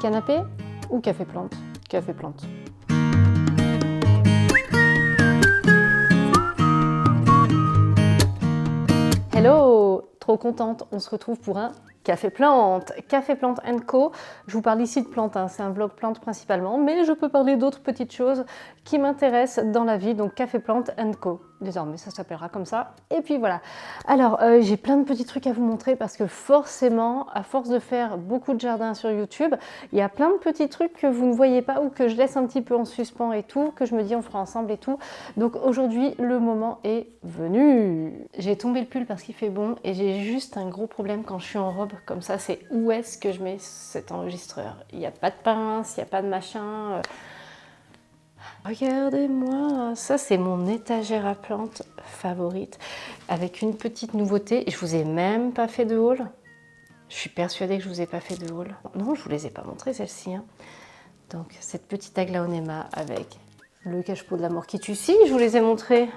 canapé ou café plante? Café plante. Hello! Trop contente, on se retrouve pour un Café Plante. Café Plante & Co. Je vous parle ici de plantes, hein. C'est un vlog plantes principalement, mais je peux parler d'autres petites choses qui m'intéressent dans la vie, donc Café Plante & Co. Désormais, ça s'appellera comme ça. Et puis voilà. Alors, j'ai plein de petits trucs à vous montrer parce que forcément, à force de faire beaucoup de jardins sur YouTube, il y a plein de petits trucs que vous ne voyez pas ou que je laisse un petit peu en suspens et tout, que je me dis on fera ensemble et tout. Donc aujourd'hui, le moment est venu. J'ai tombé le pull parce qu'il fait bon et j'ai juste un gros problème quand je suis en robe comme ça, c'est où est-ce que je mets cet enregistreur? Il n'y a pas de pince, il n'y a pas de machin. Regardez-moi, ça c'est mon étagère à plantes favorite avec une petite nouveauté. Je vous ai même pas fait de haul. Je suis persuadée que je vous ai pas fait de haul. Non, je vous les ai pas montrées celles-ci. Hein. Donc cette petite aglaonema avec le cache-pot de l'amour qui tue. Si, je vous les ai montrées.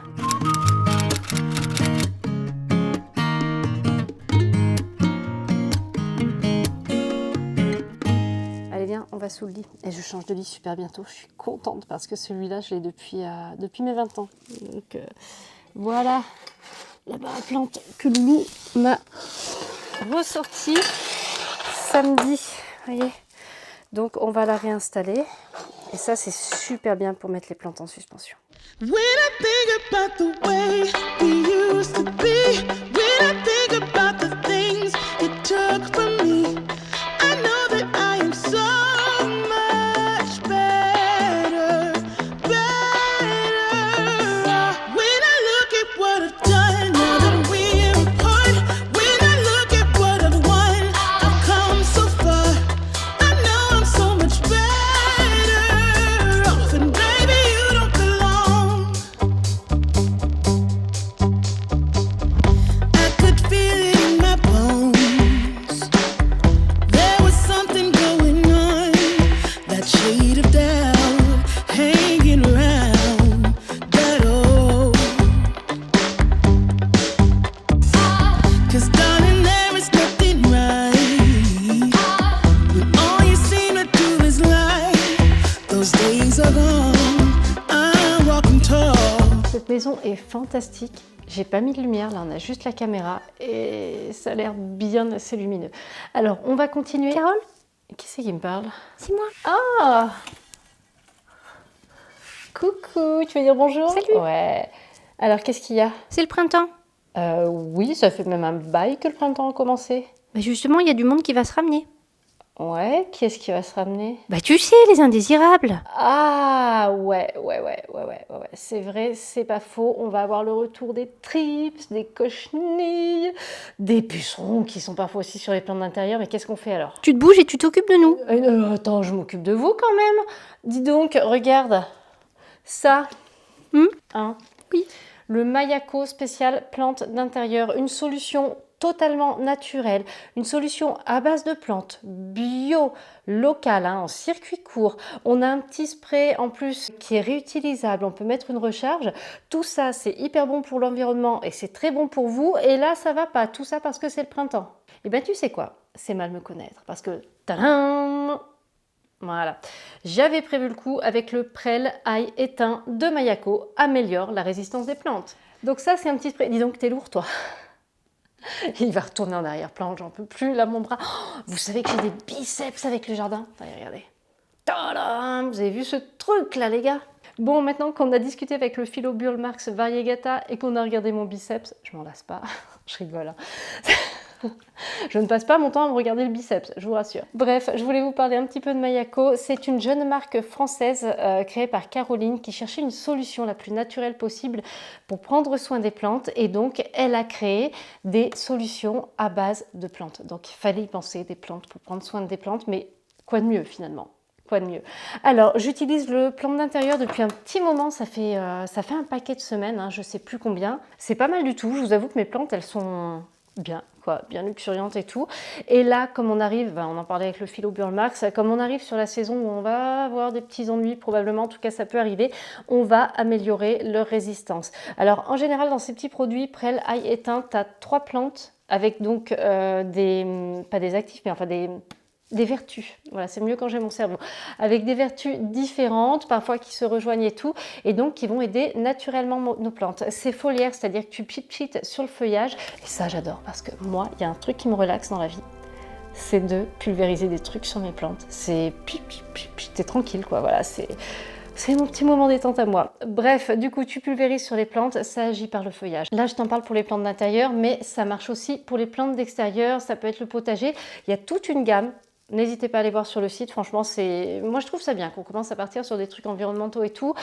On va sous le lit et je change de lit super bientôt. Je suis contente parce que celui-là, je l'ai depuis mes 20 ans. Donc voilà là-bas la plante que Loulou m'a ressortie samedi. Voyez. Donc on va la réinstaller et ça c'est super bien pour mettre les plantes en suspension. When I think about the way we used to be, when I think about the things you took from me, I know that I am so est fantastique. J'ai pas mis de lumière, là on a juste la caméra et ça a l'air bien assez lumineux. Alors on va continuer. Carole? Qui c'est qui me parle? C'est moi. Ah! Coucou, tu veux dire bonjour? Salut. Ouais. Alors qu'est-ce qu'il y a? C'est le printemps. Oui, ça fait même un bail que le printemps a commencé. Bah justement, il y a du monde qui va se ramener. Ouais, qui est-ce qui va se ramener? Bah tu sais, les indésirables. Ah ouais, c'est vrai, c'est pas faux. On va avoir le retour des trips, des cochenilles, des pucerons qui sont parfois aussi sur les plantes d'intérieur. Mais qu'est-ce qu'on fait alors? Tu te bouges et tu t'occupes de nous. Attends, je m'occupe de vous quand même. Dis donc, regarde, ça. Hein? Oui. Le Mayako spécial plantes d'intérieur, une solution totalement naturelle, une solution à base de plantes, bio, locale, hein, en circuit court. On a un petit spray en plus qui est réutilisable, on peut mettre une recharge. Tout ça, c'est hyper bon pour l'environnement et c'est très bon pour vous. Et là, ça va pas, tout ça parce que c'est le printemps. Et bien, tu sais quoi? C'est mal me connaître parce que... Tadam! Voilà, j'avais prévu le coup avec le Prel Ail éteint de Mayako, améliore la résistance des plantes. Donc ça, c'est un petit spray. Dis donc, t'es lourd, toi. Il va retourner en arrière-plan, j'en peux plus, là, mon bras. Oh, vous savez que j'ai des biceps avec le jardin? Allez, regardez. Tadam! Vous avez vu ce truc-là, les gars? Bon, maintenant qu'on a discuté avec le Philo Burlmarx Variegata et qu'on a regardé mon biceps, je m'en lasse pas, je rigole. Hein. Je ne passe pas mon temps à me regarder le biceps, je vous rassure. Bref, je voulais vous parler un petit peu de Mayako. C'est une jeune marque française créée par Caroline qui cherchait une solution la plus naturelle possible pour prendre soin des plantes. Et donc, elle a créé des solutions à base de plantes. Donc, il fallait y penser, des plantes pour prendre soin des plantes. Mais quoi de mieux finalement? Quoi de mieux? Alors, j'utilise le plante d'intérieur depuis un petit moment. Ça fait un paquet de semaines, hein, je ne sais plus combien. C'est pas mal du tout. Je vous avoue que mes plantes, elles sont... bien luxuriante et tout. Et là, comme on arrive, on en parlait avec le Philo Burlmarx, comme on arrive sur la saison où on va avoir des petits ennuis, probablement, en tout cas ça peut arriver, on va améliorer leur résistance. Alors en général, dans ces petits produits, Prel Ail éteint, tu as 3 plantes avec donc pas des actifs, mais enfin des vertus. Voilà, c'est mieux quand j'ai mon cerveau. Avec des vertus différentes, parfois qui se rejoignent et tout, et donc qui vont aider naturellement nos plantes. C'est foliaire, c'est-à-dire que tu pchites sur le feuillage, et ça j'adore, parce que moi, il y a un truc qui me relaxe dans la vie, c'est de pulvériser des trucs sur mes plantes. C'est t'es tranquille, quoi, voilà, c'est mon petit moment détente à moi. Bref, du coup, tu pulvérises sur les plantes, ça agit par le feuillage. Là, je t'en parle pour les plantes d'intérieur, mais ça marche aussi pour les plantes d'extérieur, ça peut être le potager. Il y a toute une gamme. N'hésitez pas à aller voir sur le site, franchement, moi je trouve ça bien qu'on commence à partir sur des trucs environnementaux et tout,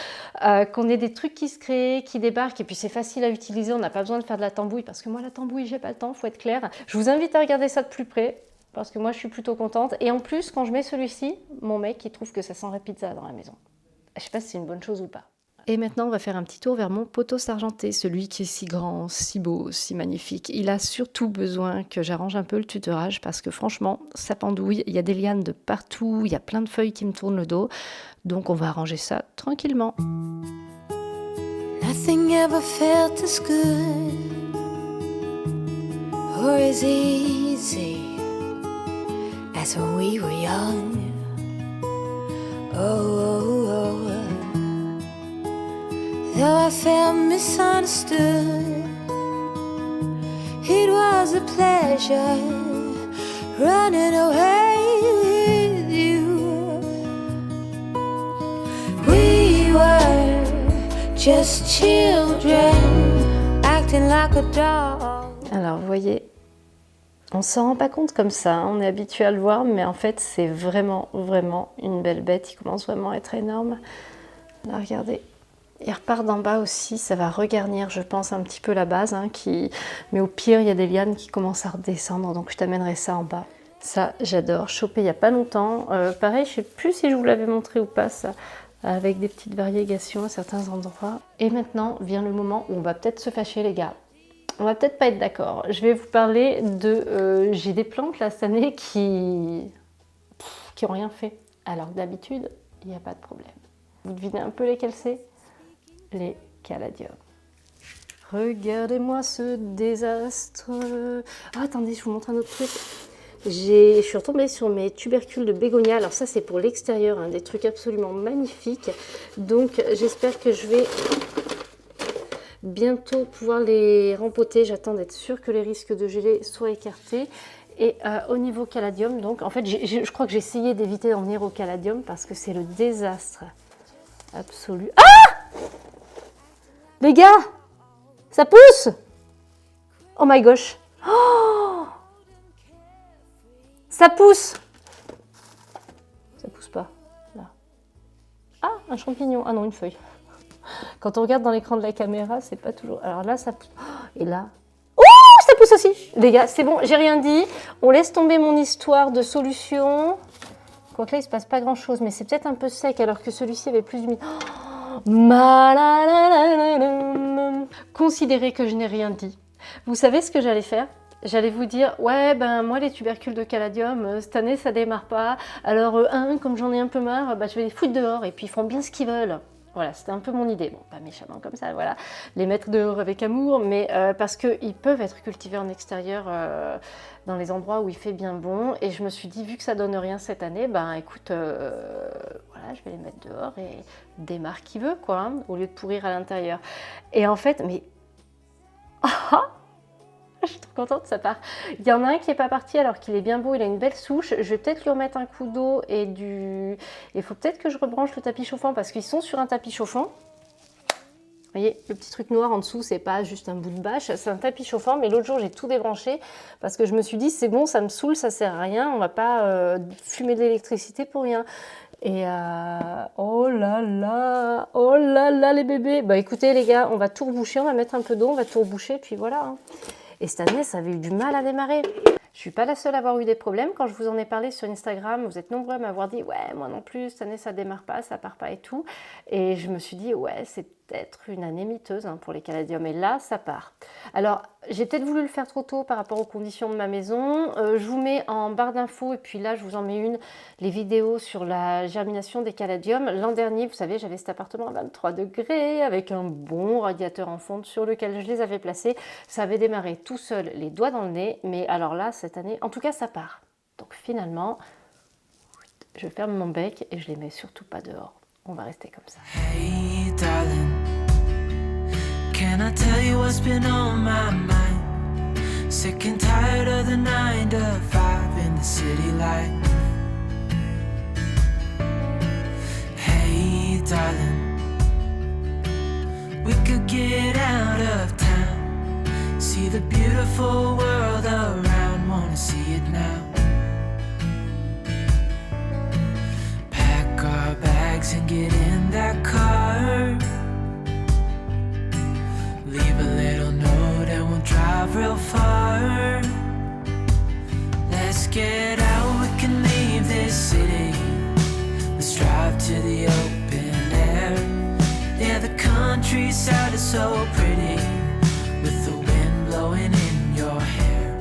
qu'on ait des trucs qui se créent, qui débarquent, et puis c'est facile à utiliser, on n'a pas besoin de faire de la tambouille, parce que moi la tambouille, j'ai pas le temps, faut être clair. Je vous invite à regarder ça de plus près, parce que moi je suis plutôt contente, et en plus, quand je mets celui-ci, mon mec, il trouve que ça sent la pizza dans la maison. Je sais pas si c'est une bonne chose ou pas. Et maintenant, on va faire un petit tour vers mon pothos argenté, celui qui est si grand, si beau, si magnifique. Il a surtout besoin que j'arrange un peu le tutorage parce que franchement, ça pendouille, il y a des lianes de partout, il y a plein de feuilles qui me tournent le dos. Donc on va arranger ça tranquillement. Nothing ever felt as good or as easy as when we were young. Oh, though I felt misunderstood, it was a pleasure running away with you. We were just children acting like a dog. Alors vous voyez, on s'en rend pas compte comme ça, hein, on est habitué à le voir, mais en fait c'est vraiment, vraiment une belle bête, il commence vraiment à être énorme. Là regardez, il repart d'en bas aussi, ça va regarnir je pense un petit peu la base, hein, mais au pire il y a des lianes qui commencent à redescendre, donc je t'amènerai ça en bas. Ça j'adore, chopé il n'y a pas longtemps, pareil je sais plus si je vous l'avais montré ou pas ça, avec des petites variégations à certains endroits. Et maintenant vient le moment où on va peut-être se fâcher les gars. On va peut-être pas être d'accord. Je vais vous parler de... j'ai des plantes là cette année qui ont rien fait. Alors que d'habitude, il n'y a pas de problème. Vous devinez un peu lesquels c'est? Les caladiums. Regardez-moi ce désastre. Ah, attendez, je vous montre un autre truc. Je suis retombée sur mes tubercules de bégonia. Alors ça, c'est pour l'extérieur, hein, des trucs absolument magnifiques. Donc, j'espère que je vais bientôt pouvoir les rempoter. J'attends d'être sûre que les risques de gelée soient écartés. Et au niveau caladium, donc en fait je crois que j'ai essayé d'éviter d'en venir au caladium parce que c'est le désastre absolu. Ah les gars, ça pousse. Oh my gosh. Oh ça pousse. Ça pousse pas là. Ah un champignon, ah non une feuille. Quand on regarde dans l'écran de la caméra, c'est pas toujours... Alors là, ça pousse. Et là... Oh, ça pousse aussi. Les gars, c'est bon, j'ai rien dit. On laisse tomber mon histoire de solution. Quoique là, il se passe pas grand-chose, mais c'est peut-être un peu sec, alors que celui-ci avait plus d'humidité. Considérez que je n'ai rien dit. Vous savez ce que j'allais faire? J'allais vous dire, ouais, ben moi les tubercules de caladium, cette année ça démarre pas. Alors, comme j'en ai un peu marre, je vais les foutre dehors et puis ils font bien ce qu'ils veulent. Voilà, c'était un peu mon idée. Bon, pas méchamment comme ça, voilà. Les mettre dehors avec amour, mais parce qu'ils peuvent être cultivés en extérieur dans les endroits où il fait bien bon. Et je me suis dit, vu que ça donne rien cette année, ben écoute, voilà, je vais les mettre dehors et démarre qui veut, quoi, hein, au lieu de pourrir à l'intérieur. Et en fait, mais... je suis trop contente, ça part. Il y en a un qui n'est pas parti alors qu'il est bien beau, il a une belle souche. Je vais peut-être lui remettre un coup d'eau et du... Il faut peut-être que je rebranche le tapis chauffant parce qu'ils sont sur un tapis chauffant. Vous voyez, le petit truc noir en dessous, c'est pas juste un bout de bâche, c'est un tapis chauffant. Mais l'autre jour, j'ai tout débranché parce que je me suis dit, c'est bon, ça me saoule, ça sert à rien, on va pas fumer de l'électricité pour rien. Et oh là là les bébés. Bah écoutez les gars, on va tout reboucher, on va mettre un peu d'eau, on va tout reboucher, puis voilà. Hein. Et cette année, ça avait eu du mal à démarrer. Je ne suis pas la seule à avoir eu des problèmes. Quand je vous en ai parlé sur Instagram, vous êtes nombreux à m'avoir dit « Ouais, moi non plus, cette année, ça ne démarre pas, ça part pas et tout. » Et je me suis dit « Ouais, c'est peut-être une année miteuse hein, pour les caladiums. » Et là, ça part. Alors, j'ai peut-être voulu le faire trop tôt par rapport aux conditions de ma maison. Je vous mets en barre d'infos, et puis là, je vous en mets une, les vidéos sur la germination des caladiums. L'an dernier, vous savez, j'avais cet appartement à 23 degrés, avec un bon radiateur en fonte sur lequel je les avais placés. Ça avait démarré tout seul, les doigts dans le nez. Mais alors là, cette année, en tout cas, ça part. Donc finalement, je ferme mon bec et je les mets surtout pas dehors. On va rester comme ça. Hey darling, can I tell you what's been on my mind? Sick and tired of the 9 to 5 in the city life. Hey darling, we could get out of town, see the beautiful world around, wanna see it now. Pack our bags and get in that car, leave a little note and we'll drive real far. Let's get out, we can leave this city, let's drive to the open air. Yeah, the countryside is so pretty, with the wind blowing in your hair.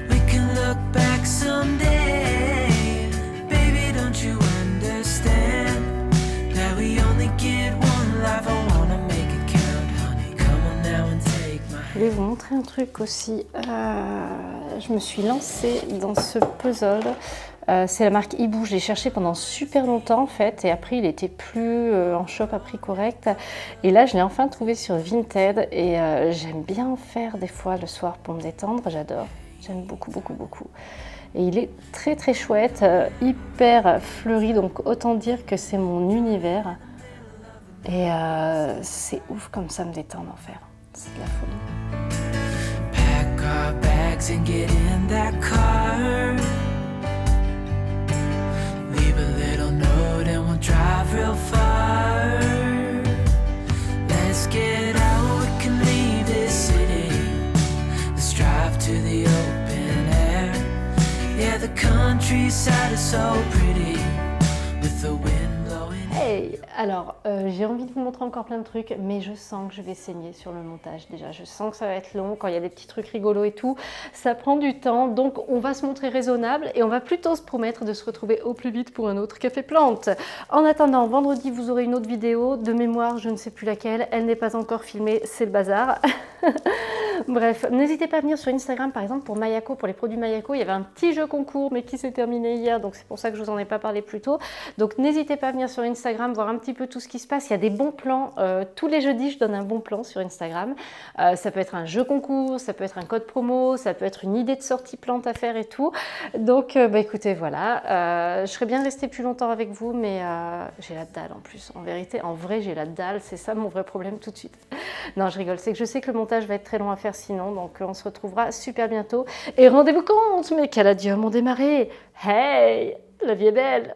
We can look back someday, baby, don't you understand that we only get one life? I wanna make it count, honey, come on now and take my hand. Je voulais vous montrer un truc aussi. Je me suis lancée dans ce puzzle. C'est la marque Hibou. Je l'ai cherché pendant super longtemps en fait. Et après, il était plus en shop à prix correct. Et là, je l'ai enfin trouvé sur Vinted. Et j'aime bien en faire des fois le soir pour me détendre. J'adore. J'aime beaucoup, beaucoup, beaucoup. Et il est très, très chouette. Hyper fleuri. Donc, autant dire que c'est mon univers. Et c'est ouf comme ça me détendre en faire. C'est de la folie. Pack our bags and get in that car, leave a little note and we'll drive real far. Let's get out, we can leave this city, let's drive to the open air. Yeah, the countryside is so pretty, with the wind blowing. Hey, alors j'ai envie de vous montrer encore plein de trucs, mais je sens que je vais saigner sur le montage déjà. Je sens que ça va être long, quand il y a des petits trucs rigolos et tout, ça prend du temps, donc on va se montrer raisonnable et on va plutôt se promettre de se retrouver au plus vite pour un autre Café Plante. En attendant, vendredi vous aurez une autre vidéo, de mémoire je ne sais plus laquelle, elle n'est pas encore filmée, c'est le bazar. Bref, n'hésitez pas à venir sur Instagram par exemple pour Mayako, pour les produits Mayako, il y avait un petit jeu concours mais qui s'est terminé hier, donc c'est pour ça que je vous en ai pas parlé plus tôt. Donc n'hésitez pas à venir sur Instagram, voir un petit peu tout ce qui se passe, il y a des bons plans, tous les jeudis je donne un bon plan sur Instagram. Ça peut être un jeu concours, ça peut être un code promo, ça peut être une idée de sortie plante à faire et tout. Donc bah écoutez voilà, je serais bien restée plus longtemps avec vous mais j'ai la dalle en plus, en vérité, en vrai j'ai la dalle, c'est ça mon vrai problème tout de suite. Non je rigole, c'est que je sais que le montage va être très long à faire sinon, donc on se retrouvera super bientôt. Et rendez-vous compte, mais quel adieu à mon démarré. Hey, la vie est belle.